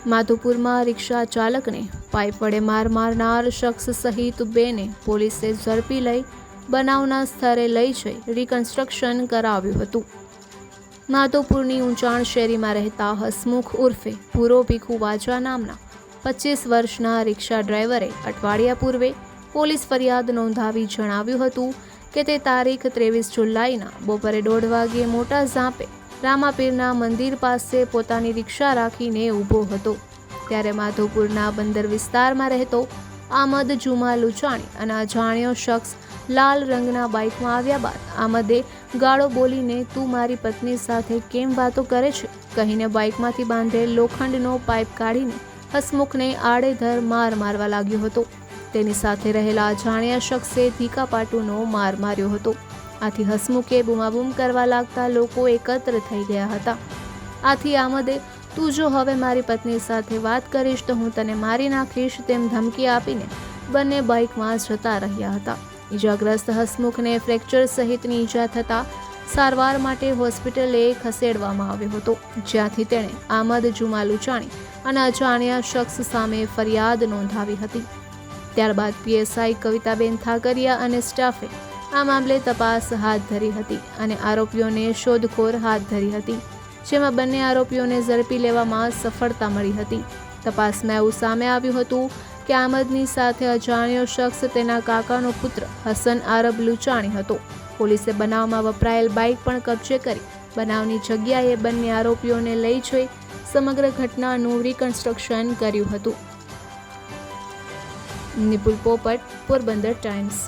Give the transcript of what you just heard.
માધુપુરમાં રિક્ષા ચાલકને પાઇપ વડે માર મારનાર શખ્સ સહિત 2 ને પોલીસે ઝડપી લઈ બનાવના સ્થળે લઈ જઈ રિકન્સ્ટ્રક્શન કરાવ્યું હતું. માધવપુરની ઊંચાણ શેરીમાં રહેતા હસમુખ ઉર્ફે પૂરો ભીખુ વાજા નામના 25 વર્ષના રિક્ષા ડ્રાઈવરે અઠવાડિયા પૂર્વે પોલીસ ફરિયાદ નોંધાવી જણાવ્યું હતું કે તે તારીખ 23 જુલાઈના બપોરે 1:30 વાગ્યે મોટા ઝાંપે રામાપીરના મંદિર પાસે પોતાની રિક્ષા રાખીને ઊભો હતો. ત્યારે માધવપુરના બંદર વિસ્તારમાં રહેતો આમદ જુમા લુચાણી અને અજાણ્યો શખ્સ લાલ રંગના બાઇકમાં આવ્યા બાદ આમદે ગાળો બોલીને તું મારી પત્ની સાથે કેમ વાતો કરે છે કહીને બાઇકમાંથી બાંધેલ લોખંડનો પાઇપ કાઢીને હસમુખને આડેધડ મારવા લાગ્યો હતો. તેની સાથે રહેલા અજાણ્યા શખ્સે ધીકાપાટુનો માર માર્યો હતો. આથી હસમુખે બૂમાબૂમ કરવા લાગતા લોકો એકત્ર થઈ ગયા હતા. આથી આમદે તું જો હવે મારી પત્ની સાથે વાત કરીશ તો હું તને મારી નાખીશ તેમ ધમકી આપીને બંને બાઇકમાં જતા રહ્યા હતા. ઇજાગ્રસ્ત હસમુખને ફ્રેક્ચર સહિતની ઈજા થતાં સારવાર માટે હોસ્પિટલે ખસેડવામાં આવ્યો હતો, જ્યાંથી તેણે આમદ જુમા લુચાણી અને અજાણ્યા શખ્સ સામે ફરિયાદ નોંધાવી હતી. ત્યારબાદ પીએસઆઈ કવિતાબેન થાકરિયા અને સ્ટાફે આ મામલે તપાસ હાથ ધરી હતી અને આરોપીઓને શોધખોળ હાથ ધરી હતી, જેમાં બંને આરોપીઓને ઝડપી લેવામાં સફળતા મળી હતી. તપાસમાં એવું સામે આવ્યું હતું કે આમદની સાથે અજાણ્યો શખ્સ તેના કાકાનો પુત્ર હસન આરબ લુચાણી હતો. પોલીસે બનાવમાં વપરાયેલ બાઇક પણ કબજે કરી બનાવની જગ્યાએ બંને આરોપીઓને લઈ જઈ સમગ્ર ઘટનાનું રિકન્સ્ટ્રક્શન કર્યું હતું. નિપુલ પોપટ, પોરબંદર ટાઈમ્સ.